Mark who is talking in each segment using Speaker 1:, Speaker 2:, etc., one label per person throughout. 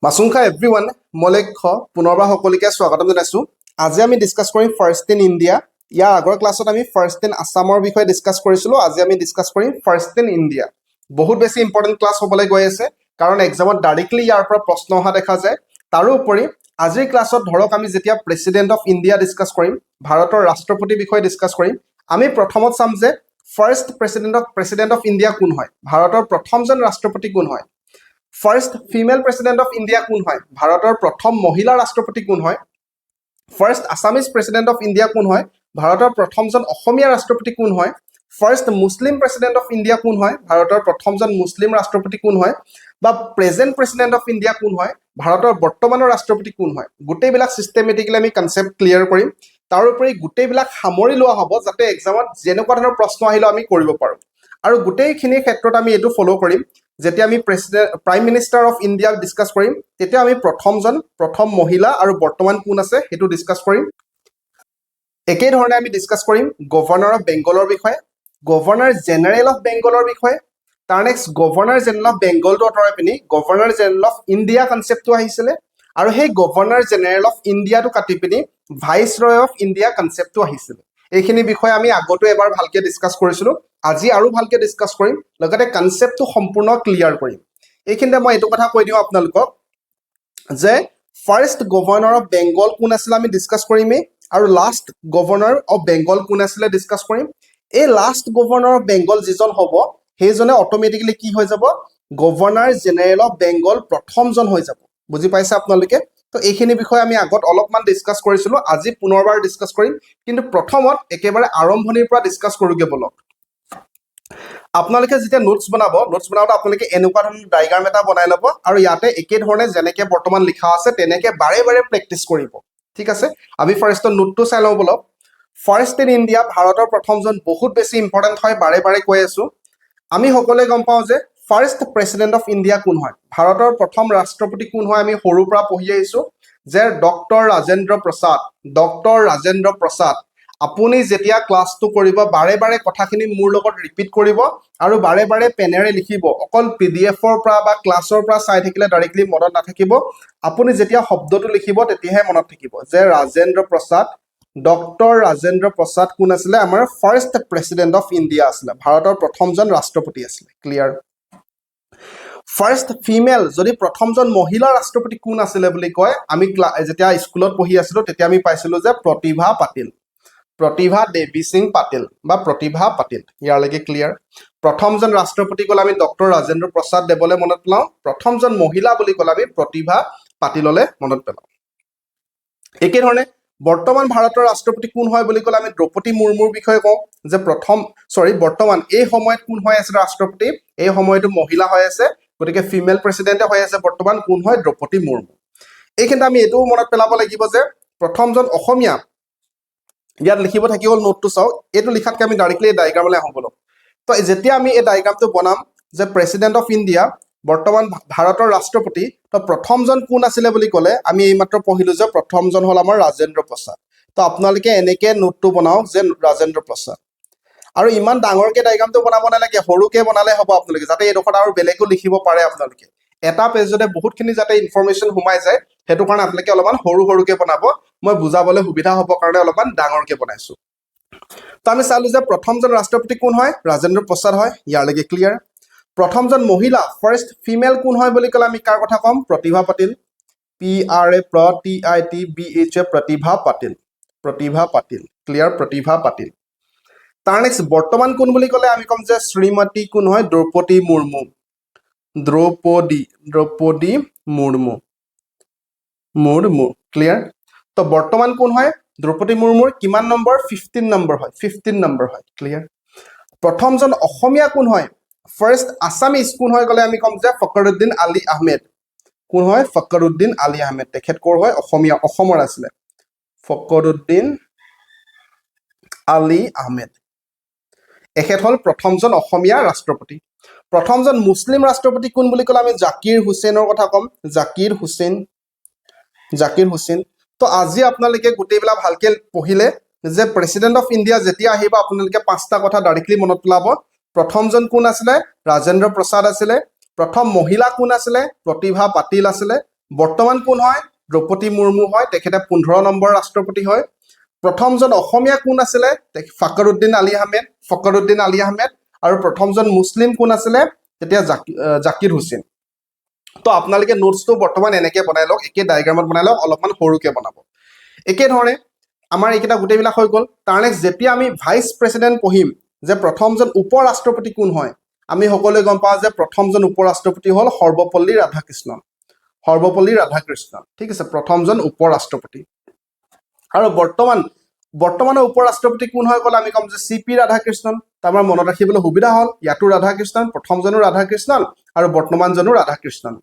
Speaker 1: মাছুংখা everyone মই লক্ষ্য পুনৰবাৰ সকলোকে স্বাগতম জনাইছোঁ। আজি আমি ডিছকাছ কৰিম ফাৰ্ষ্ট ইন ইণ্ডিয়া। ইয়াৰ আগৰ ক্লাছত আমি ফাৰ্ষ্ট ইন আছামৰ বিষয়ে ডিছকাছ কৰিছিলোঁ। আজি আমি ডিছকাছ কৰিম ফাৰ্ষ্ট ইন ইণ্ডিয়া। বহুত বেছি ইম্পৰ্টেণ্ট ক্লাছ হ'বলৈ গৈ আছে, কাৰণ এক্সামত ডাইৰেক্টলি ইয়াৰ পৰা প্ৰশ্ন অহা দেখা যায়। তাৰোপৰি আজিৰ ক্লাছত ধৰক আমি যেতিয়া প্ৰেচিডেণ্ট অফ ইণ্ডিয়া ডিছকাছ কৰিম, ভাৰতৰ ৰাষ্ট্ৰপতিৰ বিষয়ে ডিছকাছ কৰিম, আমি প্ৰথমত চাম যে ফাৰ্ষ্ট প্ৰেচিডেণ্ট অফ ইণ্ডিয়া কোন হয়, ভাৰতৰ প্ৰথমজন ৰাষ্ট্ৰপতি কোন হয়। First female president of India কোন হয়, ভাৰতৰ প্ৰথম মহিলা ৰাষ্ট্ৰপতি কোন হয়। First Assamese president of India কোন হয়, ভাৰতৰ প্ৰথমজন অসমীয়া ৰাষ্ট্ৰপতি কোন হয়। First Muslim president of India কোন হয়, ভাৰতৰ প্ৰথমজন মুছলিম ৰাষ্ট্ৰপতি কোন হয়, বা প্ৰেজেণ্ট প্ৰেচিডেণ্ট অফ ইণ্ডিয়া কোন হয়, ভাৰতৰ বৰ্তমানৰ ৰাষ্ট্ৰপতি কোন হয়। গোটেইবিলাক চিষ্টেমেটিকেলি আমি কনচেপ্ট ক্লিয়াৰ কৰিম। তাৰোপৰি গোটেইবিলাক সামৰি লোৱা হ'ব, যাতে এক্সামত যেনেকুৱা ধৰণৰ প্ৰশ্ন আহিলেও আমি কৰিব পাৰোঁ। আৰু গোটেইখিনিৰ ক্ষেত্ৰত আমি এইটো ফ'ল' কৰিম, যেতিয়া আমি প্ৰাইম মিনিষ্টাৰ অফ ইণ্ডিয়াক ডিছকাছ কৰিম, তেতিয়া আমি প্ৰথম মহিলা আৰু বৰ্তমান কোন আছে সেইটো ডিছকাছ কৰিম। একেধৰণে আমি ডিছকাছ কৰিম গভৰ্ণৰ অফ বেংগলৰ বিষয়ে, গভৰ্ণৰ জেনেৰেল অফ বেংগলৰ বিষয়ে। তাৰ নেক্সট গভৰ্ণৰ জেনেৰেল অফ বেংগলটো আঁতৰাই পিনি গভৰ্ণৰ জেনেৰেল অফ ইণ্ডিয়া কনচেপ্টটো আহিছিলে, আৰু সেই গভৰ্ণৰ জেনেৰেল অফ ইণ্ডিয়াটো কাটি পিনি ভাইচ ৰয় অফ ইণ্ডিয়া কনচেপ্টটো আহিছিলে। এইখিনি বিষয়ে আমি আগতো এবাৰ ভালকৈ ডিছকাছ কৰিছিলোঁ, আজি আৰু ভালকৈ ডিছকাছ কৰিম, লগতে কনচেপ্টটো সম্পূৰ্ণ ক্লিয়াৰ কৰিম। এইখিনিতে মই এইটো কথা কৈ দিওঁ আপোনালোকক যে ফাৰ্ষ্ট গভৰ্ণৰ অফ বেংগল কোন আছিলে আমি ডিছকাছ কৰিমেই, আৰু লাষ্ট গভৰ্ণৰ অফ বেংগল কোন আছিলে ডিছকাছ কৰিম। এই লাষ্ট গভৰ্ণৰ অফ বেংগল যিজন হ'ব, সেইজনে অট'মেটিকেলি কি হৈ যাব, গভৰ্ণৰ জেনেৰেল অফ বেংগল প্ৰথমজন হৈ যাব। বুজি পাইছে আপোনালোকে? তো এইখিনি বিষয়ে আমি আগত অলপমান ডিছকাছ কৰিছিলোঁ, আজি পুনৰবাৰ ডিছকাছ কৰিম, কিন্তু প্ৰথমত একেবাৰে আৰম্ভণিৰ পৰা ডিছকাছ কৰোঁগৈ বলক। আপোনালোকে যেতিয়া নোটছ বনাওঁতে আপোনালোকে এনেকুৱা ধৰণৰ ডাইগ্ৰাম এটা বনাই ল'ব, আৰু ইয়াতে একেধৰণে যেনেকৈ বৰ্তমান লিখা আছে তেনেকৈ বাৰে বাৰে প্ৰেক্টিছ কৰিব। ঠিক আছে, আমি ফাৰ্ষ্টত নোটটো চাই লওঁ বলক। ফাৰ্ষ্ট ইন ইণ্ডিয়া, ভাৰতৰ প্ৰথমজন বহুত বেছি ইম্পৰ্টেণ্ট হয়, বাৰে বাৰে কৈ আছোঁ। আমি সকলোৱে গম পাওঁ যে ফাৰ্ষ্ট প্ৰেচিডেণ্ট অফ ইণ্ডিয়া কোন হয়, ভাৰতৰ প্ৰথম ৰাষ্ট্ৰপতি কোন হয়। আমি সৰুৰ পৰা পঢ়ি আহিছোঁ যে ডক্টৰ ৰাজেন্দ্ৰ প্ৰসাদ। আপুনি যেতিয়া ক্লাছটো কৰিব, বাৰে বাৰে কথাখিনি মোৰ লগত ৰিপিট কৰিব, আৰু বাৰে বাৰে পেনেৰে লিখিব। অকল PDF-ৰ পৰা বা ক্লাছৰ পৰা চাই থাকিলে ডাইৰেক্টলি মনত নাথাকিব। আপুনি যেতিয়া শব্দটো লিখিব তেতিয়াহে মনত থাকিব যে ডক্টৰ ৰাজেন্দ্ৰ প্ৰসাদ কোন আছিলে, আমাৰ ফাৰ্ষ্ট প্ৰেচিডেণ্ট অফ ইণ্ডিয়া আছিলে, ভাৰতৰ প্ৰথমজন ৰাষ্ট্ৰপতি আছিলে। ক্লিয়াৰ? ফাৰ্ষ্ট ফিমেল, যদি প্ৰথমজন মহিলা ৰাষ্ট্ৰপতি কোন আছিলে বুলি কয়, আমি যেতিয়া স্কুলত পঢ়ি আছিলোঁ তেতিয়া আমি পাইছিলোঁ যে প্ৰতিভা দেৱী সিং পাটিল বা প্ৰতিভা পাটিল। ইয়ালৈকে ক্লিয়াৰ? প্ৰথমজন ৰাষ্ট্ৰপতি ক'লে আমি ডক্টৰ ৰাজেন্দ্ৰ প্ৰসাদ দেৱলৈ মনত পেলাওঁ, প্ৰথমজন মহিলা বুলি ক'লে আমি প্ৰতিভা পাটিললৈ মনত পেলাওঁ। একেধৰণে বৰ্তমান ভাৰতৰ ৰাষ্ট্ৰপতি কোন হয় বুলি ক'লে আমি দ্ৰৌপদী মুৰ্মুৰ বিষয়ে কওঁ, যে বৰ্তমান এই সময়ত কোন হৈ আছে ৰাষ্ট্ৰপতি, এই সময়তো মহিলা হৈ আছে, গতিকে ফিমেল প্ৰেচিডেণ্টে হৈ আছে বৰ্তমান, কোন হয়, দ্ৰৌপদী মুৰ্মু। এইখিনিতে আমি এইটোও মনত পেলাব লাগিব যে প্ৰথমজন অসমীয়া, ইয়াত লিখিব থাকি গ'ল, নোটটো চাওক। এইটো লিখাতকৈ আমি ডাইৰেক্টলি এই ডাইগ্ৰামলৈ আহোঁ বলক। তো যেতিয়া আমি এই ডাইগ্ৰামটো বনাম যে প্ৰেচিডেণ্ট অফ ইণ্ডিয়া, বৰ্তমান ভাৰতৰ ৰাষ্ট্ৰপতি, তো প্ৰথমজন কোন আছিলে বুলি ক'লে আমি এইমাত্ৰ পঢ়িলোঁ যে প্ৰথমজন হ'ল আমাৰ ৰাজেন্দ্ৰ প্ৰসাদ। তো আপোনালোকে এনেকৈ নোটটো বনাওক যে ৰাজেন্দ্ৰ প্ৰসাদ। আৰু ইমান ডাঙৰকৈ ডাইগ্ৰামটো বনাব নালাগে, সৰুকৈ বনালে হ'ব আপোনালোকে, যাতে এইডোখৰত আৰু বেলেগো লিখিব পাৰে আপোনালোকে। এটা পেজতে বহুতখিনি যাতে ইনফৰমেশ্যন সোমাই যায়, সেইটো কাৰণে আপোনালোকে অলপমান সৰুকৈ বনাব। মই বুজাবলৈ সুবিধা হ'ব কাৰণে অলপমান ডাঙৰকৈ বনাইছোঁ। তো আমি চালোঁ যে প্ৰথমজন ৰাষ্ট্ৰপতি কোন হয়, ৰাজেন্দ্ৰ প্ৰসাদ হয়। ইয়ালৈকে ক্লিয়াৰ? প্ৰথমজন মহিলা, ফাৰ্ষ্ট ফিমেল কোন হয় বুলি ক'লে আমি কাৰ কথা ক'ম, প্ৰতিভা পাটিল। PRAPITBHA, প্ৰতিভা পাটিল। ক্লিয়াৰ? প্ৰতিভা পাটিল। তাৰ নেক্সট বৰ্তমান কোন বুলি ক'লে আমি ক'ম যে শ্ৰীমতী কোন হয়, দ্ৰৌপদী মুৰ্মু। ক্লিয়াৰ? তো বৰ্তমান কোন হয়, দ্ৰৌপদী মুৰ্মুৰ কিমান নম্বৰ, 15 নম্বৰ হয়, 15 নম্বৰ হয়। ক্লিয়াৰ? প্ৰথমজন অসমীয়া কোন হয়, ফাৰ্ষ্ট আছামিজ কোন হয় ক'লে আমি ক'ম যে ফখৰুদ্দিন আলি আহমেদ। কোন হয়, ফখৰুদ্দিন আলি আহমেদ। তেখেত ক'ৰ হয়, অসমৰ আছিলে, ফখৰুদ্দিন আলি আহমেদ। এখেত হ'ল প্ৰথমজন অসমীয়া ৰাষ্ট্ৰপতি। প্ৰথমজন মুছলিম ৰাষ্ট্ৰপতি কোন বুলি ক'লে আমি জাকিৰ হুছেইনৰ কথা ক'ম, জাকিৰ হুছেইন। তো আজি আপোনালোকে গোটেইবিলাক ভালকৈ পঢ়িলে যে প্ৰেচিডেণ্ট অফ ইণ্ডিয়া যেতিয়া আহিব, আপোনালোকে 5টা কথা ডাইৰেক্টলি মনত পেলাব। প্ৰথমজন কোন আছিলে, ৰাজেন্দ্ৰ প্ৰসাদ আছিলে। প্ৰথম মহিলা কোন আছিলে, প্ৰতিভা পাটিল আছিলে। বৰ্তমান কোন হয় দ্ৰৌপদী মুৰ্মু হয় তেখেতে 15 নম্বৰ ৰাষ্ট্ৰপতি হয় প্ৰথমজন অসমীয়া কোন আছিলে ফখৰুদ্দিন আলী আহমেদ আৰু প্ৰথমজন মুছলিম কোন আছিলে তেতিয়া জাকিৰ হুছেইন তো আপোনালোকে নোটছটো বৰ্তমান এনেকৈ বনাই লওক একে ডায়াগ্ৰামত বনাই লওক অলপমান সৰুকৈ বনাব একেধৰণে আমাৰ এইকেইটা গোটেইবিলাক হৈ গ'ল তাৰ নেক্সট যেতিয়া আমি ভাইচ প্ৰেচিডেণ্ট পঢ়িম যে প্ৰথমজন উপ ৰাষ্ট্ৰপতি কোন হয় আমি সকলোৱে গম পাওঁ যে প্ৰথমজন উপ ৰাষ্ট্ৰপতি হ'ল সৰ্বপল্লী ৰাধাকৃষ্ণন ঠিক আছে প্ৰথমজন উপ ৰাষ্ট্ৰপতি আৰু বৰ্তমানৰ উপ ৰাষ্ট্ৰপতি কোন হয় ক'লে আমি ক'ম যে CP ৰাধাকৃষ্ণন তাৰ মনত ৰাখিবলৈ সুবিধা হ'ল ইয়াতো ৰাধাকৃষ্ণন প্ৰথমজনো ৰাধাকৃষ্ণন আৰু বৰ্তমানজনো ৰাধাকৃষ্ণন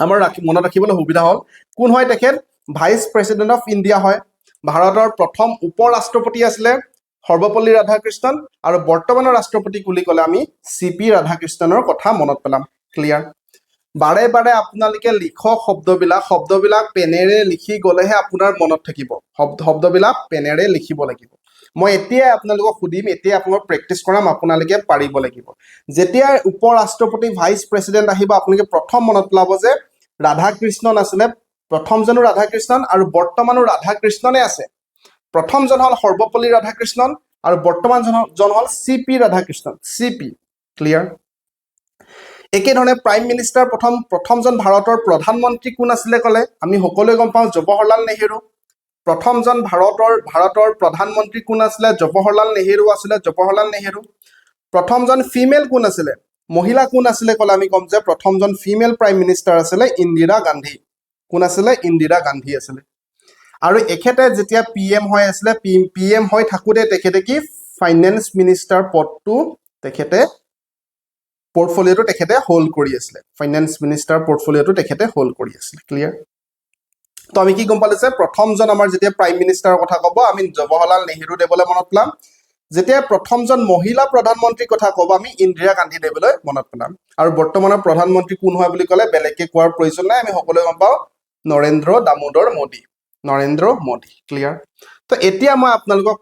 Speaker 1: আমাৰ মনত ৰাখিবলৈ সুবিধা হ'ল কোন হয় তেখেত ভাইচ প্ৰেচিডেণ্ট অফ ইণ্ডিয়া হয় ভাৰতৰ প্ৰথম উপ ৰাষ্ট্ৰপতি আছিলে সৰ্বপল্লী ৰাধাকৃষ্ণন আৰু বৰ্তমানৰ ৰাষ্ট্ৰপতি বুলি ক'লে আমি CP ৰাধাকৃষ্ণনৰ কথা মনত পেলাম ক্লিয়াৰ বাৰে বাৰে আপোনালোকে লিখক শব্দবিলাক পেনেৰে লিখি গ'লেহে আপোনাৰ মনত থাকিব শব্দবিলাক পেনেৰে লিখিব লাগিব মই এতিয়াই আপোনালোকক সুধিম এতিয়া আপোনাক প্ৰেক্টিছ কৰাম আপোনালোকে পাৰিব লাগিব যেতিয়া উপ ৰাষ্ট্ৰপতি ভাইচ প্ৰেচিডেণ্ট আহিব আপোনালোকে প্ৰথম মনত পেলাব যে ৰাধাকৃষ্ণন আছিলে প্ৰথমজনো ৰাধাকৃষ্ণন আৰু বৰ্তমানো ৰাধাকৃষ্ণনে আছে প্ৰথমজন হ'ল সৰ্বপল্লী ৰাধাকৃষ্ণন আৰু বৰ্তমানজন হ'ল CP ৰাধাকৃষ্ণন CP ক্লিয়াৰ একেধৰণে প্ৰাইম মিনিষ্টাৰ প্ৰথমজন ভাৰতৰ প্ৰধানমন্ত্ৰী কোন আছিলে ক'লে আমি সকলোৱে গম পাওঁ জৱাহৰলাল নেহেৰু প্ৰথমজন ভাৰতৰ প্ৰধানমন্ত্ৰী কোন আছিলে জৱাহৰলাল নেহেৰু প্ৰথমজন ফিমেল কোন আছিলে মহিলা কোন আছিলে ক'লে আমি ক'ম যে প্ৰথমজন ফিমেল প্ৰাইম মিনিষ্টাৰ আছিলে ইন্দিৰা গান্ধী কোন আছিলে ইন্দিৰা গান্ধী আছিলে আৰু এখেতে যেতিয়া PM হৈ আছিলে PM হৈ থাকোতে তেখেতে কি ফাইনেন্স মিনিষ্টাৰ পদটো তেখেতে পোৰ্টফলিঅ'টো তেখেতে হোল্ড কৰি আছিলে ফাইনেন্স মিনিষ্টাৰ পোৰ্টফলিঅ'টো তেখেতে হোল্ড কৰি আছিলে ক্লিয়াৰ তো আমি কি গম পালো যে প্ৰথমজন আমাৰ যেতিয়া প্ৰাইম মিনিষ্টাৰৰ কথা ক'ব আমি জৱাহৰলাল নেহেৰু দেৱলৈ মনত পেলাম যেতিয়া প্ৰথমজন মহিলা প্ৰধানমন্ত্ৰীৰ কথা ক'ব আমি ইন্দিৰা গান্ধী দেৱলৈ মনত পেলাম আৰু বৰ্তমানৰ প্ৰধানমন্ত্ৰী কোন হয় বুলি ক'লে বেলেগকে কোৱাৰ প্ৰয়োজন নাই আমি সকলোৱে গম পাওঁ নৰেন্দ্ৰ দামোদৰ মোদী ক্লিয়াৰ তো এতিয়া মই আপোনালোকক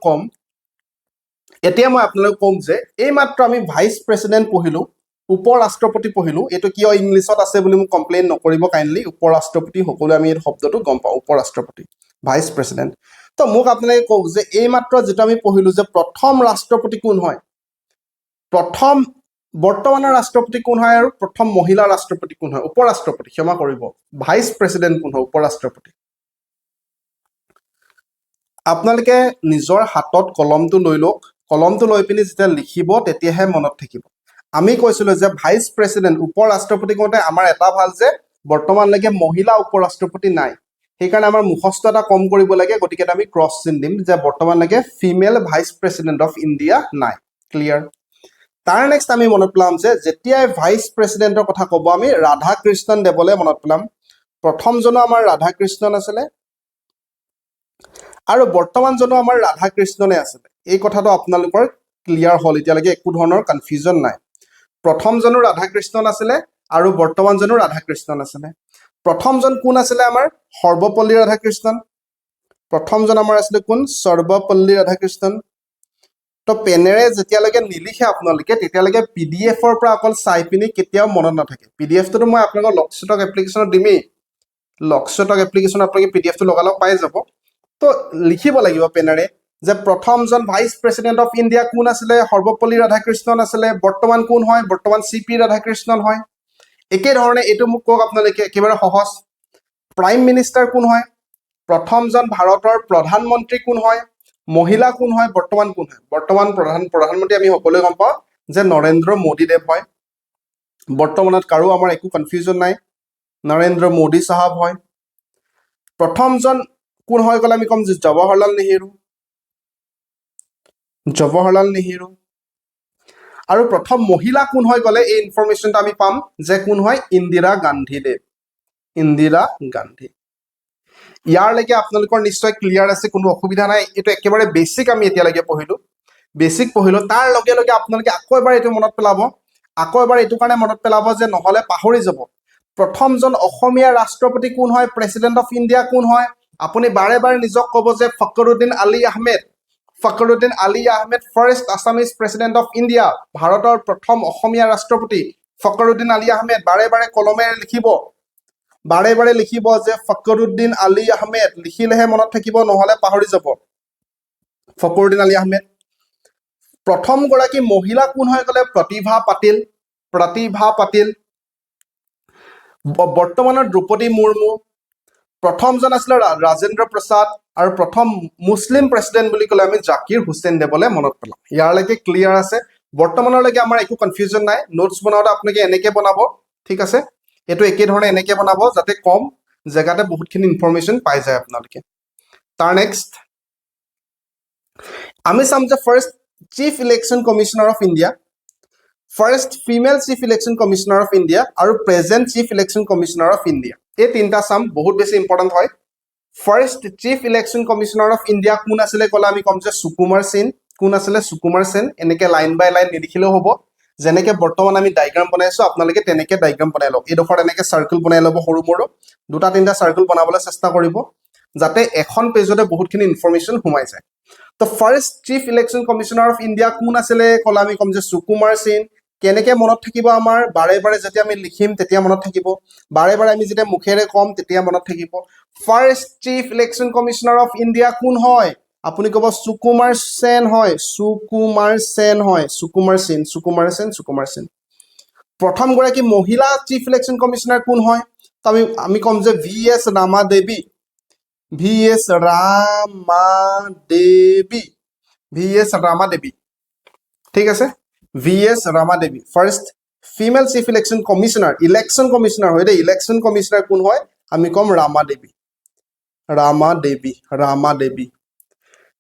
Speaker 1: ক'ম যে এইমাত্ৰ আমি ভাইচ প্ৰেচিডেণ্ট পঢ়িলো উপ ৰাষ্ট্ৰপতি পঢ়িলো এইটো কিয় ইংলিছত আছে বুলি মোক কমপ্লেইন নকৰিব কাইণ্ডলি উপ ৰাষ্ট্ৰপতি সকলোৱে আমি এই শব্দটো গম পাওঁ উপ ৰাষ্ট্ৰপতি ভাইচ প্ৰেচিডেণ্ট তো মোক আপোনালোকে কওক যে এইমাত্ৰ যেটো আমি পঢ়িলো যে প্ৰথম ৰাষ্ট্ৰপতি কোন হয় বৰ্তমানৰ ৰাষ্ট্ৰপতি কোন হয় আৰু প্ৰথম মহিলা ৰাষ্ট্ৰপতি কোন হয় উপ ৰাষ্ট্ৰপতি ক্ষমা কৰিব ভাইচ প্ৰেচিডেণ্ট কোন হয় উপ ৰাষ্ট্ৰপতি আপোনালোকে নিজৰ হাতত কলমটো লৈ লওক কলমটো লৈ পিনি যেতিয়া লিখিব তেতিয়াহে মনত থাকিব আমি কৈছিলো যে ভাইচ প্ৰেচিডেণ্ট উপ ৰাষ্ট্ৰপতি কওঁতে আমাৰ এটা ভাল যে বৰ্তমানলৈকে মহিলা উপ ৰাষ্ট্ৰপতি নাই সেইকাৰণে আমাৰ মুখস্থ এটা কম কৰিব লাগে গতিকে আমি ক্ৰছ চিন দিম যে বৰ্তমানলৈকে female vice president of India নাই ক্লিয়াৰ তাৰ নেক্সট আমি মনত পেলাম যে যেতিয়াই ভাইচ প্ৰেচিডেণ্টৰ কথা ক'ব আমি ৰাধাকৃষ্ণন দেৱলৈ মনত পেলাম প্ৰথমজনো আমাৰ ৰাধাকৃষ্ণন আছিলে আৰু বৰ্তমানজনো আমাৰ ৰাধাকৃষ্ণনে আছিলে এই কথাটো আপোনালোকৰ ক্লিয়াৰ হ'ল এতিয়ালৈকে একো ধৰণৰ কনফিউজন নাই প্ৰথমজনো ৰাধাকৃষ্ণন আছিলে আৰু বৰ্তমানজনো ৰাধাকৃষ্ণন আছিলে প্ৰথমজন কোন আছিলে আমাৰ সৰ্বপল্লী ৰাধাকৃষ্ণন প্ৰথমজন আমাৰ আছিলে কোন সৰ্বপল্লী ৰাধাকৃষ্ণন তো পেনেৰে যেতিয়ালৈকে নিলিখে আপোনালোকে তেতিয়ালৈকে PDFৰ পৰা অকল চাই পিনি কেতিয়াও মনত নাথাকে PDFটো মই আপোনালোকৰ লকশ্বটক এপ্লিকেশ্যনত দিমেই লকশ্বটক এপ্লিকেশ্যন আপোনালোকে PDFটো লগালগ পাই যাব তো লিখিব লাগিব পেনেৰে যে প্ৰথমজন ভাইচ প্ৰেচিডেণ্ট অফ ইণ্ডিয়া কোন আছিলে সৰ্বপল্লী ৰাধাকৃষ্ণন আছিলে বৰ্তমান কোন হয় বৰ্তমান CP ৰাধাকৃষ্ণন হয় একেধৰণে এইটো মোক কওক আপোনালোকে একেবাৰে সহজ প্ৰাইম মিনিষ্টাৰ কোন হয় প্ৰথমজন ভাৰতৰ প্ৰধানমন্ত্ৰী কোন হয় মহিলা কোন হয় বৰ্তমান কোন হয় বৰ্তমান প্ৰধানমন্ত্ৰী আমি সকলোৱে গম পাওঁ যে নৰেন্দ্ৰ মোদী দেৱ হয় বৰ্তমানত কাৰো আমাৰ একো কনফিউজন নাই নৰেন্দ্ৰ মোদী সাহাব হয় প্ৰথমজন কোন হয় ক'লে আমি ক'ম যে জৱাহৰলাল নেহেৰু আৰু প্ৰথম মহিলা কোন হয় ক'লে এই ইনফৰমেশ্যনটো আমি পাম যে কোন হয় ইন্দিৰা গান্ধী ইয়াৰলৈকে আপোনালোকৰ নিশ্চয় ক্লিয়াৰ আছে কোনো অসুবিধা নাই এইটো একেবাৰে বেছিক আমি এতিয়ালৈকে পঢ়িলো তাৰ লগে লগে আপোনালোকে আকৌ এবাৰ এইটো মনত পেলাব আকৌ এবাৰ এইটো কাৰণে মনত পেলাব যে নহ'লে পাহৰি যাব প্ৰথমজন অসমীয়া ৰাষ্ট্ৰপতি কোন হয় প্ৰেচিডেণ্ট অফ ইণ্ডিয়া কোন হয় আপুনি বাৰে বাৰে নিজক ক'ব যে Fakhruddin Ali Ahmed first Assamese president of India ভাৰতৰ প্ৰথম অসমীয়া ৰাষ্ট্ৰপতি ফখৰুদ্দিন আলী আহমেদ বাৰে বাৰে কলমেৰে লিখিব বাৰে বাৰে লিখিব যে ফখৰুদ্দিন আলী আহমেদ, লিখিলেহে মনত থাকিব, নহলে পাহৰি যাব। ফখৰুদ্দিন আলী আহমেদ। প্ৰথম গৰাকী মহিলা কোন হয় ক'লে প্ৰতিভা পাটিল, প্ৰতিভা পাটিল। বৰ্তমানৰ দ্ৰৌপদী মুৰ্মু। প্ৰথমজন আছিলে ৰাজেন্দ্ৰ প্ৰসাদ, আৰু প্ৰথম মুছলিম প্ৰেচিডেণ্ট বুলি ক'লে আমি জাকিৰ হুছেইন দেৱলে মনত পেলাম। ইয়াৰলৈকে ক্লিয়াৰ আছে? বৰ্তমানলৈকে আমাৰ একো কনফিউজন নাই। নোটছ বনাওঁতে আপোনালোকে এনেকে বনাব, ঠিক আছে? এইটো একেধৰণে এনেকে বনাব যাতে কম জেগাতে বহুতখিনি ইনফৰমেশ্যন পাই যায় আপোনালোকে। তাৰ নেক্সট আমি চাম যে first chief election commissioner of India, first female chief election commissioner of India, আৰু present chief election commissioner of India. এই তিনিটা চাম, বহুত বেছি ইম্পৰ্টেণ্ট হয়। First chief election commissioner of India কোন আছিলে ক'লে আমি ক'ম যে সুকুমাৰ সেন। কোন আছিলে? সুকুমাৰ সেন। এনেকে লাইন বাই লাইন নিলিখিলেও হ'ব, যেনেকে বৰ্তমান আমি ডাইগ্ৰাম বনাইছো আপোনালোকে তেনেকে ডাইগ্ৰাম বনাই লওক। এইডোখৰত এনেকে চাৰ্কেল বনাই ল'ব, সৰু সৰু দুটা তিনিটা চাৰ্কেল বনাবলৈ চেষ্টা কৰিব, যাতে এখন পেজতে বহুতখিনি ইনফৰমেশ্যন সোমাই যায়। তো first chief election commissioner of India কোন আছিলে ক'লে আমি ক'ম যে সুকুমাৰ সেন। কেনেকে মনত থাকিব আমাৰ? বাৰে বাৰে যেতিয়া আমি লিখিম তেতিয়া মনত থাকিব, বাৰে বাৰে আমি যেতিয়া মুখেৰে ক'ম তেতিয়া মনত থাকিব। First chief election commissioner of India কোন হয়? আপুনি ক'ব সুকুমাৰ সেন হয়, সুকুমাৰ সেন হয়, সুকুমাৰ সেন, সুকুমাৰ সেন, সুকুমাৰ সেন। প্ৰথম গৰাকী মহিলা চিফ ইলেকশ্যন কমিশ্যনাৰ কোন হয়? তো আমি ক'ম যে VS Rama Devi, VS Rama Devi, VS Rama দেৱী, ঠিক আছে? VS Rama Devi first female chief election commissioner, election commissioner হয় দেই, ইলেকশ্যন কমিশ্যনাৰ কোন হয়? আমি ক'ম ৰামা দেৱী, ৰামা দেৱী, ৰামা দেৱী।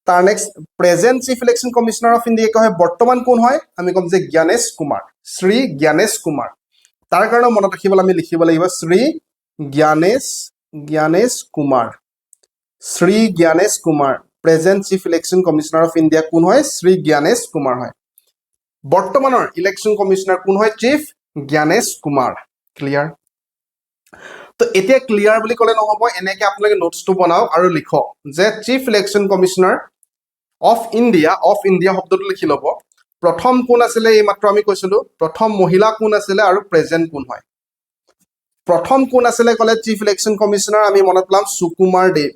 Speaker 1: তাৰ next present chief election commissioner of India হয়, বৰ্তমান কোন হয়? আমি ক'ম যে জ্ঞানেশ কুমাৰ, শ্ৰী জ্ঞানেশ কুমাৰ। তাৰ কাৰণে মনত ৰাখিবলৈ আমি লিখিব লাগিব Shri Gyanesh Kumar, Shri Gyanesh Kumar. Present chief election commissioner of India কোন হয়? শ্ৰী জ্ঞানেশ কুমাৰ হয়। বৰ্তমানৰ ইলেকশ্যন কমিশ্যনাৰ কোন হয়? চিফ জ্ঞানেশ কুমাৰ। ক্লিয়াৰ? তো এতিয়া ক্লিয়াৰ বুলি ক'লে নহ'ব, এনেকে আপোনালোকে নোটছটো বনাওক আৰু লিখক যে chief election commissioner of India শব্দটো লিখি ল'ব। প্ৰথম কোন আছিলে? এই মাত্ৰ আমি কৈছিলো, প্ৰথম মহিলা কোন আছিলে আৰু প্ৰেজেণ্ট কোন হয়। প্ৰথম কোন আছিলে ক'লে চিফ ইলেকশ্যন কমিশ্যনাৰ, আমি মনত পেলাম সুকুমাৰ দেৱ।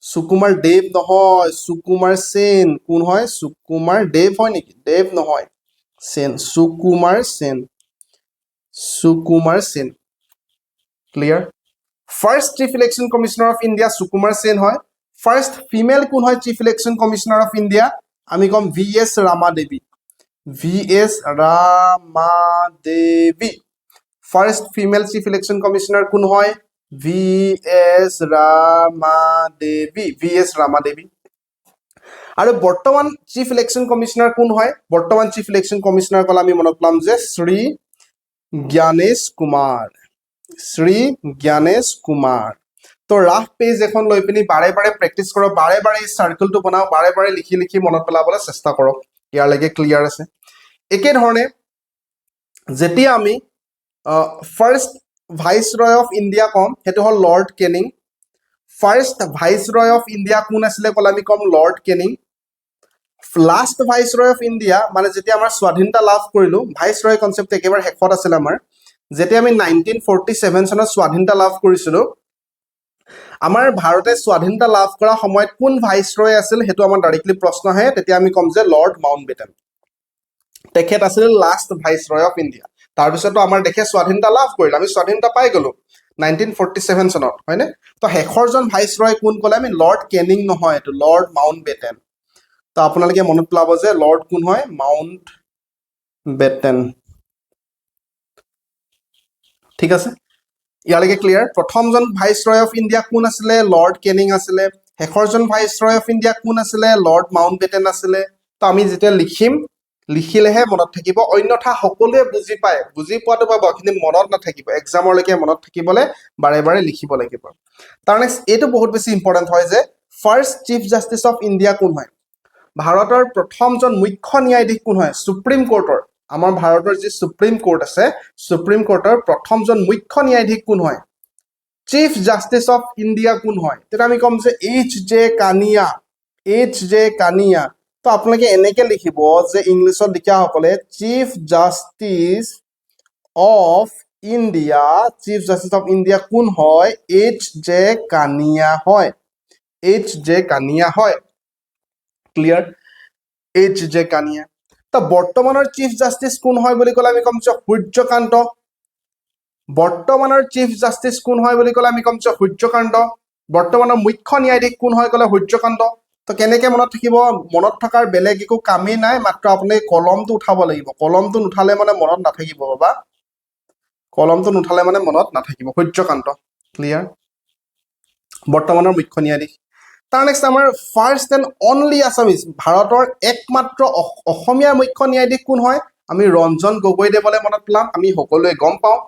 Speaker 1: সুকুমাৰ দেৱ নহয়, সুকুমাৰ সেন। কোন হয়? সুকুমাৰ দেৱ হয় নেকি? দেৱ নহয়, Sen, Sukumar Sen, Sukumar Sen. Clear? First chief election commissioner of India Sukumar Sen হয়। ফাৰ্ষ্ট ফিমেল কোন হয় chief election commissioner of India? আমি ক'ম VS Rama Devi, VS Rama Devi. First female chief election commissioner কোন হয়? VS ৰামা দেৱী, VS ৰামা দেৱী। আৰু বৰ্তমান চিফ ইলেকশ্যন কমিশ্যনাৰ কোন হয়? বৰ্তমান চিফ ইলেকশ্যন কমিশ্যনাৰ ক'লে আমি মনত পেলাম যে শ্ৰী জ্ঞানেশ কুমাৰ, শ্ৰী জ্ঞানেশ কুমাৰ। তো ৰাফ পেজ এখন লৈ পিনি বাৰে বাৰে প্ৰেক্টিচ কৰক, বাৰে বাৰে এই চাৰ্কেলটো বনাওক, বাৰে বাৰে লিখি লিখি মনত পেলাবলৈ চেষ্টা কৰক। ইয়ালৈকে ক্লিয়াৰ আছে? একেধৰণে যেতিয়া আমি first vice Roy of India ক'ম, সেইটো হ'ল lord Canning. First vice Roy of India কোন আছিলে ক'লে আমি ক'ম lord Canning. Last vice Roy of India মানে যেতিয়া আমাৰ স্বাধীনতা লাভ কৰিলো, ভাইচ ৰয় কনচেপ্ট একেবাৰে শেষত আছিলে আমাৰ, যেতিয়া আমি 1947 চনত স্বাধীনতা লাভ কৰিছিলো, আমাৰ ভাৰতে স্বাধীনতা লাভ কৰা সময়ত কোন ভাইচ ৰয় আছিল সেইটো আমাৰ ডাইৰেক্টলি প্ৰশ্ন আহে, তেতিয়া আমি ক'ম যে লৰ্ড মাউণ্ট বেটেন। তেখেত আছিল last vice Roy of India. তাৰপিছতো আমাৰ দেশে স্বাধীনতা লাভ কৰিলে, আমি স্বাধীনতা পাই গলো 1947 চনত, হয়নে? তো শেষৰজন ভাইচ ৰয় কোন ক'লে আমি লৰ্ড কেনিং নহয়, এইটো লৰ্ড মাউণ্ট বেটেন। তো আপোনালোকে মনত পেলাব যে লৰ্ড কোন হয়? মাউণ্ট বেটেন। ঠিক আছে? ইয়ালৈকে ক্লিয়াৰ? প্ৰথমজন ভাইচ ৰয় অফ ইণ্ডিয়া কোন আছিলে? লৰ্ড কেনিং আছিলে। শেষৰজন ভাইচ ৰয় অফ ইণ্ডিয়া কোন আছিলে? লৰ্ড মাউণ্ট বেটেন আছিলে। তো আমি যেতিয়া লিখিম, লিখিলেহে মনত থাকিব, অন্যথা সকলোৱে বুজি পায়, বুজি পোৱাটো পাব কিন্তু মনত নাথাকিব। এক্সামলৈকে মনত থাকিবলৈ বাৰে বাৰে লিখিব লাগিব। তাৰ নেক্সট এইটো বহুত বেছি ইম্পৰ্টেণ্ট হয় যে first chief justice of India কোন হয়? ভাৰতৰ প্ৰথমজন মুখ্য ন্যায়াধীশ কোন হয়? সুপ্ৰিম কোৰ্টৰ, আমাৰ ভাৰতৰ যি সুপ্ৰিম কোৰ্ট আছে, সুপ্ৰিম কোৰ্টৰ প্ৰথমজন মুখ্য ন্যায়াধীশ কোন হয়? চিফ জাষ্টিচ অফ ইণ্ডিয়া কোন হয়? তেতিয়া আমি ক'ম যে H.J. কানিয়া, H.J. কানিয়া। তো আপোনালোকে এনেকে লিখিব যে ইংলিছত লিখা সকলে chief justice of India chief justice of India কোন হয় এইচ জে কানিয়া হয় এইচ জে কানিয়া হয় ক্লিয়াৰ এইচ জে কানিয়া তো বৰ্তমানৰ চিফ জাষ্টিছ কোন হয় বুলি ক'লে আমি ক'ম যে সূৰ্যকান্ত বৰ্তমানৰ চিফ জাষ্টিছ কোন হয় বুলি ক'লে আমি ক'ম যে সূৰ্যকান্ত বৰ্তমানৰ মুখ্য ন্যায়াধীশ কোন হয় ক'লে সূৰ্যকান্ত তো কেনেকে মনত থাকিব মনত থকাৰ বেলেগ একো কামেই নাই মাত্ৰ আপুনি কলমটো উঠাব লাগিব কলমটো নুঠালে মানে মনত নাথাকিব বাবা কলমটো নুঠালে মানে মনত নাথাকিব সূৰ্যকান্ত ক্লিয়াৰ বৰ্তমানৰ মুখ্য ন্যায়াধীশ তাৰ নেক্সট আমাৰ ফাৰ্ষ্ট এণ্ড অনলি আছামিজ ভাৰতৰ একমাত্ৰ অসমীয়া মুখ্য ন্যায়াধীশ কোন হয় আমি ৰঞ্জন গগৈদেৱলৈ মনত পেলাম আমি সকলোৱে গম পাওঁ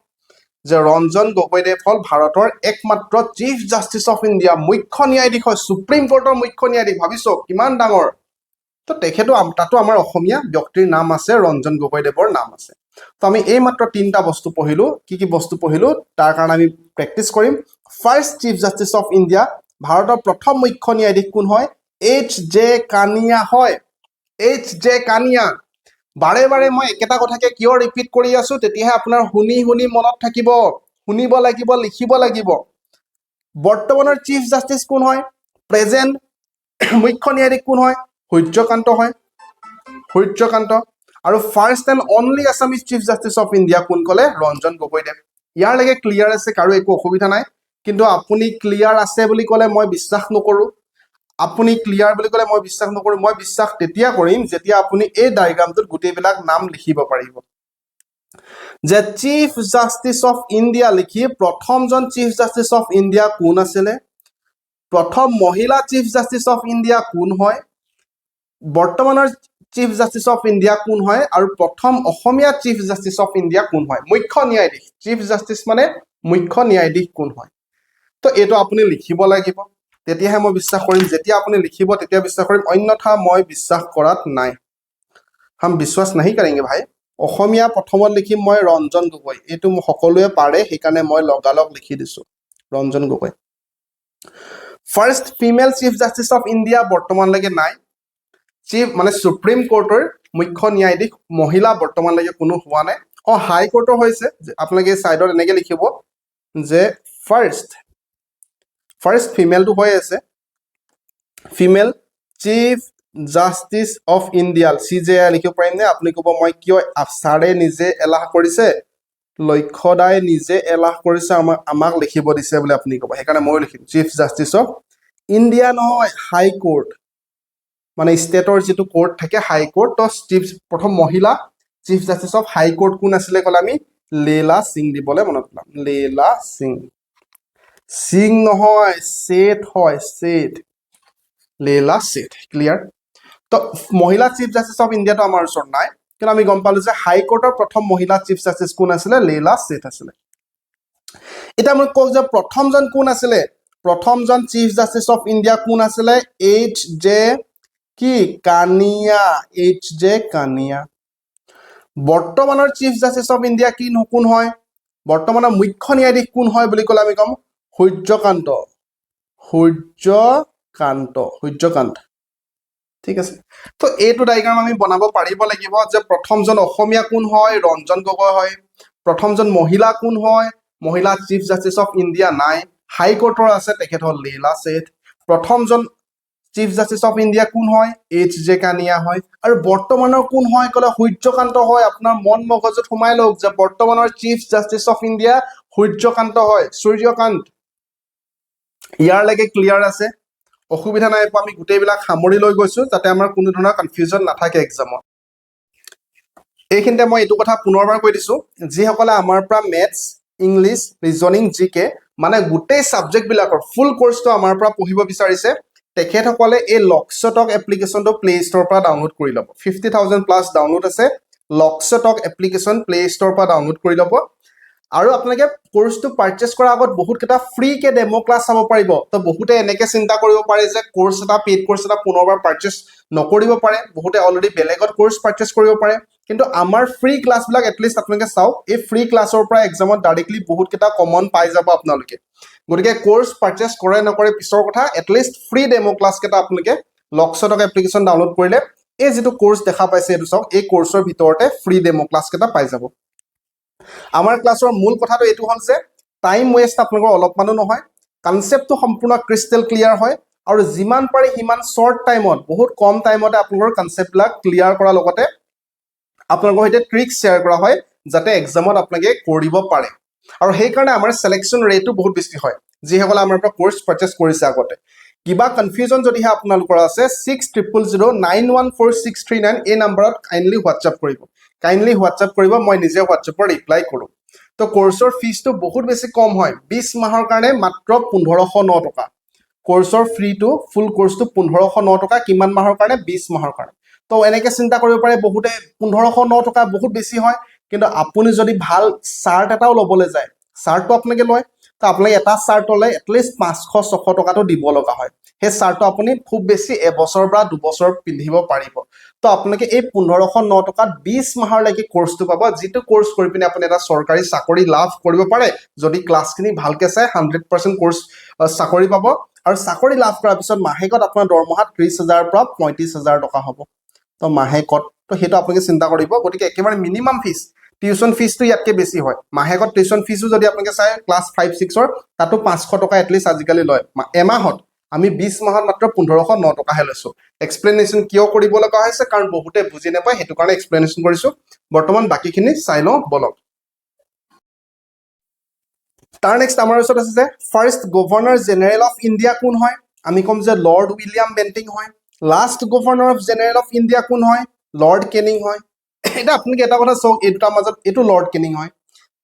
Speaker 1: যে ৰঞ্জন গগৈদেৱ হ'ল ভাৰতৰ একমাত্ৰ চিফ জাষ্টিছ অফ ইণ্ডিয়া মুখ্য ন্যায়াধীশ হয় সুপ্ৰিম কোৰ্টৰ মুখ্য ন্যায়াধীশ ভাবিছো কিমান ডাঙৰ তো তেখেতো তাতো আমাৰ অসমীয়া ব্যক্তিৰ নাম আছে ৰঞ্জন গগৈদেৱৰ নাম আছে তো আমি এই মাত্ৰ তিনিটা বস্তু পঢ়িলো কি বস্তু পঢ়িলো তাৰ কাৰণে আমি প্ৰেক্টিছ কৰিম first chief justice of India ভাৰতৰ প্ৰথম মুখ্য ন্যায়াধীশ কোন হয় এইচ জে কানিয়া হয় এইচ জে কানিয়া বাৰে বাৰে মই একেটা কথাকে কিয় ৰিপিট কৰি আছো তেতিয়াহে আপোনাৰ শুনি শুনি মনত থাকিব শুনিব লাগিব লিখিব লাগিব বৰ্তমানৰ চিফ জাষ্টিছ কোন হয় প্ৰেজেণ্ট মুখ্য ন্যায়াধীশ কোন হয় সূৰ্যকান্ত হয় সূৰ্যকান্ত আৰু first and only Assamese chief justice of India কোন ক'লে ৰঞ্জন গগৈদেৱ ইয়াৰলৈকে ক্লিয়াৰ আছে কাৰো একো অসুবিধা নাই কিন্তু আপুনি ক্লিয়াৰ আছে বুলি ক'লে মই বিশ্বাস নকৰোঁ আপুনি ক্লিয়াৰ বুলি ক'লে মই বিশ্বাস নকৰোঁ মই বিশ্বাস তেতিয়া কৰিম যেতিয়া আপুনি এই ডায়েগ্ৰামটোত গোটেইবিলাক নাম লিখিব পাৰিব যে চিফ জাষ্টিছ অফ ইণ্ডিয়া লিখি প্ৰথমজন চিফ জাষ্টিছ অফ ইণ্ডিয়া কোন আছিলে প্ৰথম মহিলা চিফ জাষ্টিছ অফ ইণ্ডিয়া কোন হয় বৰ্তমানৰ চিফ জাষ্টিছ অফ ইণ্ডিয়া কোন হয় আৰু প্ৰথম অসমীয়া চিফ জাষ্টিছ অফ ইণ্ডিয়া কোন হয় মুখ্য ন্যায়াধীশ চিফ জাষ্টিছ মানে মুখ্য ন্যায়াধীশ কোন হয় তো এইটো আপুনি লিখিব লাগিব তেতিয়াহে মই বিশ্বাস কৰিম যেতিয়া আপুনি লিখিব তেতিয়া বিশ্বাস কৰিম অন্যথা মই বিশ্বাস কৰাত নাই হাম বিশ্বাস নাহি কৰেংগে ভাই অসমীয়া প্ৰথমত লিখিম মই ৰঞ্জন গগৈ এইটো সকলোৱে পাৰে সেইকাৰণে মই লগালগ লিখি দিছো Ranjan Gogoi first female chief justice of India বৰ্তমানলৈকে নাই চিফ মানে সুপ্ৰিম কোৰ্টৰ মুখ্য ন্যায়াধীশ মহিলা বৰ্তমানলৈকে কোনো হোৱা নাই হাই কোৰ্টৰ হৈছে আপোনালোকে চাইডত এনেকে লিখিব যে ফাৰ্ষ্ট ফিমেলটো হৈ আছে female chief justice of India CJI লিখিব পাৰিম নে আপুনি ক'ব মই কিয় ছাৰে নিজে এলাহ কৰিছে লক্ষ্যদাই নিজে এলাহ কৰিছে আমাক লিখিব দিছে বুলি আপুনি ক'ব সেইকাৰণে মই লিখিম চিফ জাষ্টিছ অফ ইণ্ডিয়া নহয় হাই কোৰ্ট মানে ষ্টেটৰ যিটো কোৰ্ট থাকে হাই কোৰ্ট তো চিফ প্ৰথম মহিলা chief justice of high court কোন আছিলে ক'লে আমি লীলা সিং দিবলৈ মনত পেলাম লীলা সিং সিং নহয় শেঠ হয় শেঠ লীলা শেঠ ক্লিয়াৰ তো মহিলা চিফ জাষ্টিছ অফ ইণ্ডিয়াটো আমাৰ ওচৰত নাই কিন্তু আমি গম পালো যে হাই কোৰ্টৰ প্ৰথম মহিলা চিফ জাষ্টিছ কোন আছিলে লীলা শেঠ আছিলে এতিয়া মই কওঁ যে প্ৰথমজন কোন আছিলে প্ৰথমজন চিফ জাষ্টিছ অফ ইণ্ডিয়া কোন আছিলে এইচ জে কি কানিয়া এইচ জে কানিয়া বৰ্তমানৰ চিফ জাষ্টিছ অফ ইণ্ডিয়া কি কোন হয় বৰ্তমানৰ মুখ্য ন্যায়াধীশ কোন হয় বুলি ক'লে আমি ক'ম সূৰ্যকান্ত ঠিক আছে তো এইটো ডায়েগ্ৰাম আমি বনাব পাৰিব লাগিব যে প্ৰথমজন অসমীয়া কোন হয় ৰঞ্জন গগৈ হয় প্ৰথমজন মহিলা কোন হয় মহিলা চিফ জাষ্টিছ অফ ইণ্ডিয়া নাই হাই কোৰ্টৰ আছে তেখেত হ'ল লীলা শেঠ প্ৰথমজন চিফ জাষ্টিছ অফ ইণ্ডিয়া কোন হয় এইচ জে কানিয়া হয় আৰু বৰ্তমানৰ কোন হয় ক'লে সূৰ্যকান্ত হয় আপোনাৰ মন মগজুত সোমাই লওক যে বৰ্তমানৰ chief justice of India Suryakanta হয় সূৰ্যকান্ত ইয়াৰলৈকে ক্লিয়াৰ আছে অসুবিধা নাই আমি গোটেইবিলাক সামৰি লৈ গৈছো যাতে আমাৰ কোনো ধৰণৰ কনফিউজন নাথাকে এক্সামত এইখিনিতে মই এইটো কথা পুনৰবাৰ কৈ দিছো যিসকলে আমাৰ পৰা মেথছ ইংলিছ ৰিজনিং জিকে মানে গোটেই সাবজেক্টবিলাকৰ ফুল কোৰ্সটো আমাৰ পৰা পঢ়িব বিচাৰিছে তেখেতসকলে এই লক্ষ্যটক এপ্লিকেশ্যনটো প্লে ষ্টৰৰ পৰা ডাউনলোড কৰি ল'ব 50,000 প্লাছ ডাউনলোড আছে লক্ষ্যটক এপ্লিকেশ্যন প্লে ষ্টৰৰ পৰা ডাউনলোড কৰি ল'ব আৰু আপোনালোকে কোৰ্সটো পাৰচেজ কৰাৰ আগত বহুত কেইটা ফ্ৰীকে ডেমো ক্লাছ চাব পাৰিব তো বহুতে এনেকে চিন্তা কৰিব পাৰে যে কোৰ্স এটা পেইড কোৰ্স এটা পুনৰবাৰ পাৰচেজ নকৰিব পাৰে বহুতে অলৰেডি বেলেগত কোৰ্স পাৰচেজ কৰিব পাৰে কিন্তু আমাৰ ফ্ৰী ক্লাছবিলাক এটলিষ্ট আপোনালোকে চাওক এই ফ্ৰী ক্লাছৰ পৰা এক্সামত ডাইৰেক্টলি বহুত কেইটা কমন পাই যাব আপোনালোকে গতিকে কোৰ্স পাৰচেজ কৰে নকৰে পিছৰ কথা এটলিষ্ট ফ্ৰী ডেমো ক্লাছ কেইটা আপোনালোকে লক্ষ্যটক এপ্লিকেশ্যন ডাউনলোড কৰিলে এই যেটো কোৰ্স দেখা পাইছে এইটো চাওক এই কোৰ্সৰ ভিতৰতে ফ্ৰী ডেমো ক্লাছ কেইটা পাই যাব আমাৰ ক্লাছৰ মূল কথাটো এইটো হ'ল যে টাইম ৱেষ্ট আপোনালোকৰ অলপমানো নহয়, কনচেপ্টটো সম্পূৰ্ণ ক্ৰিষ্টেল ক্লিয়াৰ হয় আৰু যিমান পাৰে সিমান শ্বৰ্ট টাইমত বহুত কম টাইমতে আপোনালোকৰ কনচেপ্টবিলাক ক্লিয়াৰ কৰাৰ লগতে আপোনালোকৰ সৈতে ট্ৰিক্স শ্বেয়াৰ কৰা হয় যাতে এক্সামত আপোনালোকে কৰিব পাৰে আৰু সেইকাৰণে আমাৰ চিলেকশ্যন ৰেটটো বহুত বেছি হয় যিসকলে আমাৰ পৰা কোৰ্চ পাৰচেজ কৰিছে আগতে কিবা কনফিউজন যদিহে আপোনালোকৰ আছে 6000914639 এই নম্বৰত কাইণ্ডলি হোৱাটছআপ কৰিব মই নিজে হোৱাটছআপৰ ৰিপ্লাই কৰোঁ তো কোৰ্চৰ ফিজটো বহুত বেছি কম হয় 20 মাহৰ কাৰণে মাত্ৰ 1509 টকা কোৰ্চৰ ফ্ৰীটো ফুল কোৰ্সটো 1509 টকা কিমান মাহৰ কাৰণে 20 মাহৰ কাৰণে তো এনেকে চিন্তা কৰিব পাৰে বহুতে 1509 টকা বহুত বেছি হয় কিন্তু আপুনি যদি ভাল চাৰ্ট এটাও ল'বলৈ যায় চাৰ্টটো আপোনালোকে লয় তো আপোনালোকে এটা চাৰ্ট ল'লে এটলিষ্ট 500 600 টকাটো দিব লগা হয় সেই চাৰ্টটো আপুনি খুব বেছি এবছৰ বা দুবছৰ পিন্ধিব পাৰিব তো আপোনালোকে এই 1509 টকাত 20 মাহৰলৈকে কোৰ্সটো পাব যিটো কোৰ্স কৰি পিনে আপুনি এটা চৰকাৰী চাকৰি লাভ কৰিব পাৰে যদি ক্লাছখিনি ভালকে চাই 100% কোৰ্স চাকৰি পাব আৰু চাকৰি লাভ কৰাৰ পিছত মাহেকত আপোনাৰ দৰমহা 30,000 পৰা 35,000 টকা হ'ব তো মাহেকত তো হেতু আপোনালোকে চিন্তা কৰিব গতিকে একেবাৰে মিনিমাম ফিজ টিউশন ফিজটো ইয়াতকে বেছি হয় মাহেকত টিউশন ফিজও যদি আপোনালোকে চাই ক্লাছ 5 6 ৰ তাতো 500 টকা এটলিষ্ট আজিকালি লয় এমাহত আমি 20 মাহত মাত্ৰ 1509 টকাহে লৈছো এক্সপ্লেনেশ্যন কিয় কৰিব লগা হৈছে কাৰণ বহুতে বুজি নাপায় হেতু কাৰণে এক্সপ্লেনেশ্যন কৰিছো বৰ্তমান বাকিখিনি চাই লওঁ বলক তাৰ নেক্সট আমাৰ ওচৰত আছে যে first governor general of India কোন হয় আমি কম যে লৰ্ড উইলিয়াম বেন্টিং হয় last governor of general of India কোন হয় লৰ্ড কেনিং হয় এটা আপোনালোকে এটা কথা চাওক এই দুটাৰ মাজত এইটো লৰ্ড কেনিং হয়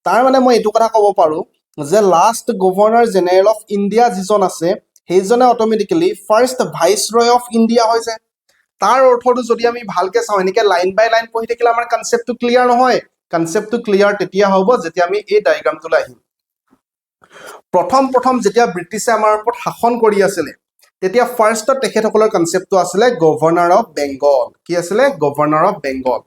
Speaker 1: তাৰ মানে মই এইটো কথা ক'ব পাৰো যে last governor general of India যিজন আছে সেইজনে automatically first viceroy of India হৈ যায় তাৰ অৰ্থটো যদি আমি ভালকে চাওঁ এনেকে লাইন বাই লাইন পঢ়ি থাকিলে আমাৰ কনচেপ্টটো ক্লিয়াৰ নহয় কনচেপ্টটো ক্লিয়াৰ তেতিয়া হ'ব যেতিয়া আমি এই ডায়াগ্ৰামটোলৈ আহিম প্ৰথম যেতিয়া ব্ৰিটিছে আমাৰ ওপৰত শাসন কৰি আছিলে তেতিয়া ফাৰ্ষ্টত তেখেতসকলৰ কনচেপ্টটো আছিলে গভৰ্ণৰ অফ বেংগল কি আছিলে গভৰ্ণৰ অফ বেংগল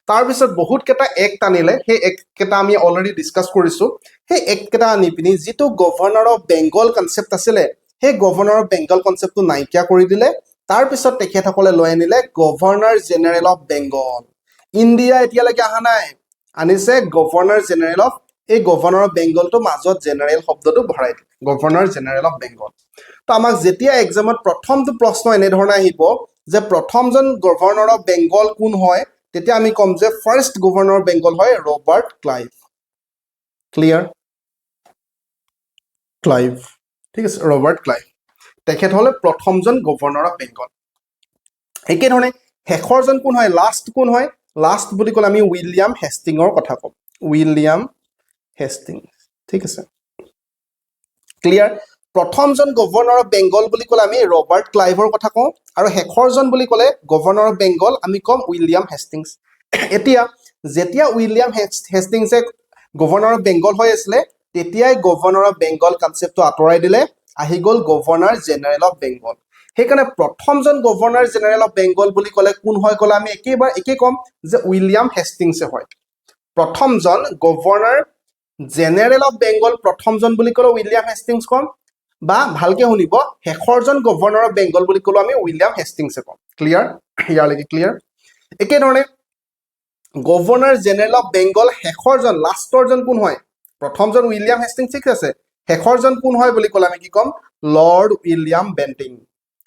Speaker 1: তাৰপিছত বহুত কেইটা এক্ট আনিলে সেই এক্ট কেইটা আমি অলৰেডি ডিসকাস কৰিছো সেই এক্ট কেইটা আনি পিনি যিটো গভৰ্ণৰ অফ বেংগল কনচেপ্ট আছিলে সেই গভৰ্ণৰ অফ বেংগল কনচেপ্টটো নাইকিয়া কৰি দিলে তাৰপিছত তেখেতসকলে লৈ আনিলে governor general of Bengal India এতিয়ালৈকে অহা নাই আনিছে গভৰ্ণৰ জেনেৰেল অফ এই গভৰ্ণৰ অফ বেংগলটো মাজত জেনেৰেল শব্দটো ভৰাই দিলে গভৰ্ণৰ জেনেৰেল অফ বেংগল তো আমাক যেতিয়া এক্সামত প্ৰথমটো প্ৰশ্ন এনেধৰণে আহিব যে প্ৰথমজন গভৰ্ণৰ অফ বেংগল কোন হয় তেতিয়া আমি কম যে ফাৰ্ষ্ট গভৰ্ণৰ অফ বেংগল হয় ৰবাৰ্ট ক্লাইভ ক্লিয়াৰ ক্লাইভ ঠিক আছে ৰবাৰ্ট ক্লাইভ তেখেত হলে প্ৰথমজন গভৰ্ণৰ অফ বেংগল একেধৰণে শেষৰজন কোন হয় লাষ্ট কোন হয় লাষ্ট বুলি ক'লে আমি উইলিয়াম হেষ্টিঙৰ কথা ক'ম উইলিয়াম হেষ্টিং ঠিক আছে ক্লিয়াৰ প্ৰথমজন গভৰ্ণৰ অফ বেংগল বুলি ক'লে আমি ৰবাৰ্ট ক্লাইভৰ কথা কওঁ আৰু শেষৰজন বুলি ক'লে গভৰ্ণৰ অফ বেংগল আমি কম উইলিয়াম হেষ্টিংছ এতিয়া যেতিয়া উইলিয়াম হেষ্টিংছে গভৰ্ণৰ অফ বেংগল হৈ আছিলে তেতিয়াই গভৰ্ণৰ অফ বেংগল কনচেপ্টটো আঁতৰাই দিলে আহি গ'ল গভৰ্ণৰ জেনেৰেল অফ বেংগল সেইকাৰণে প্ৰথমজন গভৰ্ণৰ জেনেৰেল অফ বেংগল বুলি ক'লে কোন হয় ক'লে আমি একেই কম যে উইলিয়াম হেষ্টিংছে হয় প্ৰথমজন গভৰ্ণৰ জেনেৰেল অফ বেংগল প্ৰথমজন বুলি ক'লে উইলিয়াম হেষ্টিংছ কম বা ভালকে শুনিব শেষৰজন গভৰ্ণৰ অফ বেংগল বুলি ক'লে আমি উইলিয়াম হেষ্টিংছে কম ক্লিয়াৰ ইয়ালৈকে ক্লিয়াৰ একেধৰণে গভৰ্ণৰ জেনেৰেল অফ বেংগল শেষৰজন লাষ্টৰজন কোন হয় প্ৰথমজন উইলিয়াম হেষ্টিংছ ঠিক আছে শেষৰজন কোন হয় বুলি ক'লে আমি কি ক'ম লৰ্ড উইলিয়াম বেন্টিং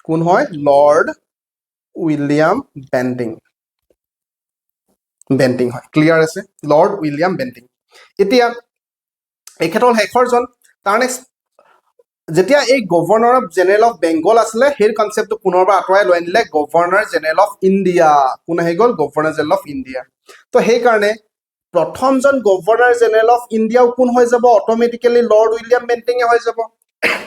Speaker 1: কোন হয় লৰ্ড উইলিয়াম বেন্টিং হয় ক্লিয়াৰ আছে লৰ্ড উইলিয়াম বেন্টিং এতিয়া এখেত হ'ল শেষৰজন তাৰ নেক্সট যেতিয়া এই governor of general of Bengal আছিলে সেই কনচেপ্টটো পুনৰবাৰ আঁতৰাই লৈ আনিলে গভৰ্ণৰ জেনেৰেল অফ ইণ্ডিয়া কোন আহি গ'ল গভৰ্ণৰ জেনেৰেল অফ ইণ্ডিয়া তো সেইকাৰণে প্ৰথমজন গভৰ্ণৰ জেনেৰেল অফ ইণ্ডিয়াও কোন হৈ যাব অট'মেটিকেলি লৰ্ড উইলিয়াম বেন্টিঙে হৈ যাব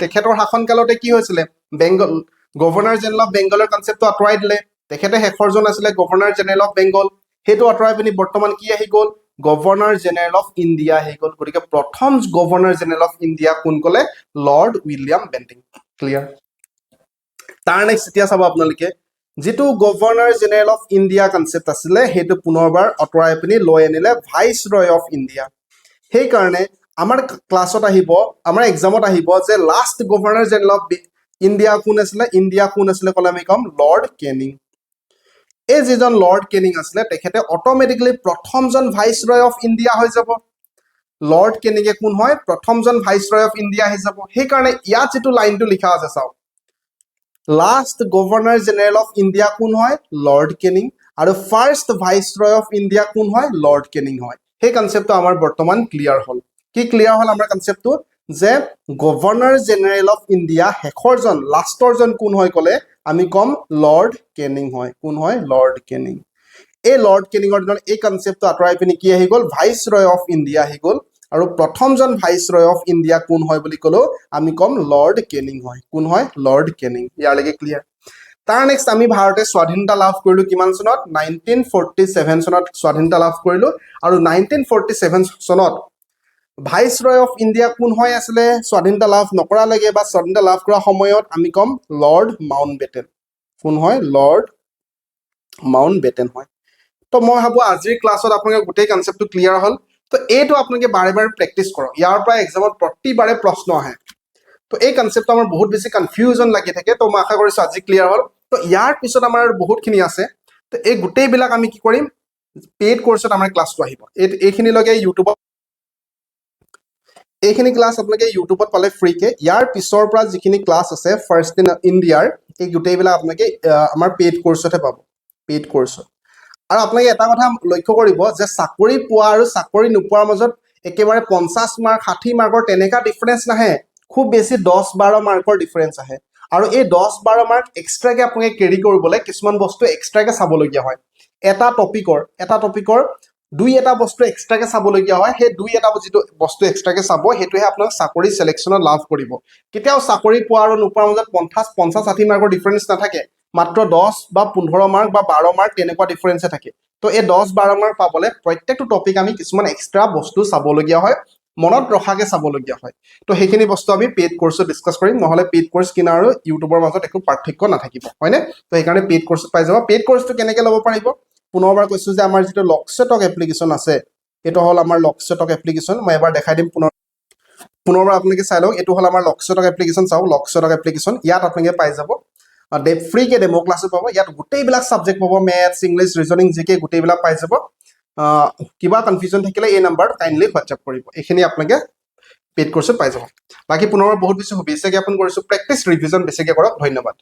Speaker 1: তেখেতৰ শাসনকালতে কি হৈছিলে বেংগল গভৰ্ণৰ জেনেৰেল অফ বেংগলৰ কনচেপ্টটো আঁতৰাই দিলে তেখেতে শেষৰজন আছিলে গভৰ্ণৰ জেনেৰেল অফ বেংগল সেইটো আঁতৰাই পিনি বৰ্তমান কি আহি গ'ল গভৰ্ণৰ জেনেৰেল অফ ইণ্ডিয়া আহি গ'ল গতিকে প্ৰথম গভৰ্ণৰ জেনেৰেল অফ ইণ্ডিয়া কোন ক'লে লৰ্ড উইলিয়াম বেন্টিং ক্লিয়াৰ তাৰ নেক্সট এতিয়া চাব আপোনালোকে যিটো governor general of India concept আছিলে সেইটো পুনৰবাৰ আঁতৰাই পিনি লৈ আনিলে ভাইচৰয় অফ ইণ্ডিয়া সেইকাৰণে আমাৰ ক্লাছত আহিব আমাৰ এক্সামত আহিব যে last governor general of India কোন আছিলে ক'লে আমি ক'ম লৰ্ড কেনিং এই যিজন লৰ্ড কেনিং আছিলে তেখেতে অট'মেটিকেলি প্ৰথমজন ভাইচৰয় অফ ইণ্ডিয়া হৈ যাব লৰ্ড কেনিঙে কোন হয় প্ৰথমজন ভাইসৰয় অফ ইণ্ডিয়া আহি যাব সেইকাৰণে ইয়াত যেটো লাইনটো লিখা আছে চাওক last governor general of India কোন হয় লৰ্ড কেনিং আৰু ফাৰ্ষ্ট ভাইসৰয় অফ ইণ্ডিয়া কোন হয় লৰ্ড কেনিং হয় সেই কনসেপ্টটো আমাৰ বৰ্তমান ক্লিয়াৰ হ'ল কি ক্লিয়াৰ হ'ল আমাৰ কনসেপ্টটো যে গভৰ্ণৰ জেনেৰেল অফ ইণ্ডিয়া শেষৰজন লাষ্টৰজন কোন হয় কলে আমি কম লৰ্ড কেনিং হয় কোন হয় লৰ্ড কেনিং এই লৰ্ড কেনিঙৰ দিনত এই কনসেপ্টটো আঁতৰাই পিনি কি আহি গ'ল ভাইসৰয় অফ ইণ্ডিয়া আহি গ'ল আৰু প্ৰথমজন ভাইসৰয় অফ ইণ্ডিয়া কোন হয় বুলি কলো আমি কম লৰ্ড কেনিং হয় কোন হয় লৰ্ড কেনিং ইয়ালৈকে ক্লিয়াৰ তাৰ নেক্সট আমি ভাৰতে স্বাধীনতা লাভ কৰিলো কিমান চনত 1947 চনত স্বাধীনতা লাভ কৰিলো আৰু 1947 চনত ভাইসৰয় অফ ইণ্ডিয়া কোন হয় আছিলে স্বাধীনতা লাভ নকৰা লাগে বা স্বাধীনতা লাভ কৰা সময়ত আমি কম লৰ্ড মাউণ্টবেটেন কোন হয় লৰ্ড মাউণ্টবেটেন হয় তো মই ভাবো আজিৰ ক্লাছত আপোনালোকে গোটেই কনসেপ্টটো ক্লিয়াৰ হ'ল তো এইটো আপোনালোকে বাৰে বাৰে প্ৰেক্টিছ কৰক ইয়াৰ পৰা এক্সামত প্ৰতিবাৰে প্ৰশ্ন আহে তো এই কনসেপ্টটো আমাৰ বহুত বেছি কনফিউজন লাগি থাকে তো মই আশা কৰিছো আজি ক্লিয়াৰ হ'ল তো ইয়াৰ পিছত আমাৰ বহুতখিনি আছে তো এই গোটেইবিলাক আমি কি কৰিম পেইড কোৰ্সত আমাৰ ক্লাছটো আহিব এইখিনিলৈকে ইউটিউবত এইখিনি ক্লাছ আপোনালোকে ইউটিউবত পালে ফ্ৰীকে ইয়াৰ পিছৰ পৰা যিখিনি ক্লাছ আছে ফাৰ্ষ্ট ইন ইণ্ডিয়াৰ এই গোটেইবিলাক আপোনালোকে আমাৰ পেইড কোৰ্সতে পাব পেইড কোৰ্সত আৰু আপোনালোকে এটা কথা লক্ষ্য কৰিব যে চাকৰি পোৱা আৰু চাকৰি নোপোৱাৰ মাজত একেবাৰে 50 মাৰ্ক 60 মাৰ্কৰ তেনেকা ডিফাৰেন্স নাহে খুব বেছি 10-12 মাৰ্কৰ ডিফাৰেন্স আহে আৰু এই 10-12 মাৰ্ক এক্সট্ৰাকে আপোনালোকে কেৰি কৰিবলৈ কিছুমান বস্তু এক্সট্ৰাকে চাবলগীয়া হয় এটা টপিকৰ দুই এটা বস্তু এক্সট্ৰাকে চাবলগীয়া হয় সেই দুই এটা যিটো বস্তু এক্সট্ৰাকে চাব হেতুহে আপোনাক চাকৰি সিলেকশনত লাভ কৰিব কেতিয়াও চাকৰি পোৱা আৰু নোপোৱাৰ মাজত 50-60 মাৰ্কৰ ডিফাৰেন্স নাথাকে মাত্ৰ 10 বা 15 মাৰ্ক বা 12 মাৰ্ক তেনেকুৱা ডিফাৰেন্সে থাকে তো এই 10-12 মাৰ্ক পাবলে প্ৰত্যেকটো টপিক আমি কিছুমান এক্সট্ৰা বস্তু চাবলগীয়া হয় মনত ৰখাকে চাবলগীয়া হয় তো সেইখিনি বস্তু আমি পেইড কোৰ্সত ডিসকাস কৰিম নহলে পেইড কোৰ্স কিনা আৰু ইউটিউবৰ মাজত একো পাৰ্থক্য নাথাকিব হয়নে তো সেইকাৰণে পেইড কোৰ্সত পাই যাব পেইড কোৰ্সটো কেনেকৈ ল'ব পাৰিব পুনৰবাৰ কৈছো যে আমাৰ যেটো লকছেটক এপ্লিকেশন আছে এটো হল আমাৰ লকছেটক এপ্লিকেশন মই এবাৰ দেখাই দিম পুনৰবাৰ আপোনালোকে চাই লওক এটো হল আমাৰ লকছেটক এপ্লিকেশন চাও লকছেটক এপ্লিকেশন ইয়াত আপোনালোকে পাই যাব ফ্ৰীকে ডেমো ক্লাছ পাব ইয়াত গোটেইবিলাক সাবজেক্ট পাব মেথছ ইংলিশ ৰিজনিং জিকে গোটেইবিলাক পাই যাব কিবা কনফিউজন থাকিলে এই নাম্বাৰত কাইন্ডলি হোৱাটসএপ কৰিব এইখিনি আপোনালোকে পেইড কোৰ্সত পাই যাব বাকি পুনৰবাৰ বহুত বেছি শুভেচ্ছা জ্ঞাপন কৰিছো প্ৰেক্টিছ ৰিভিজন বেছিকে কৰক ধন্যবাদ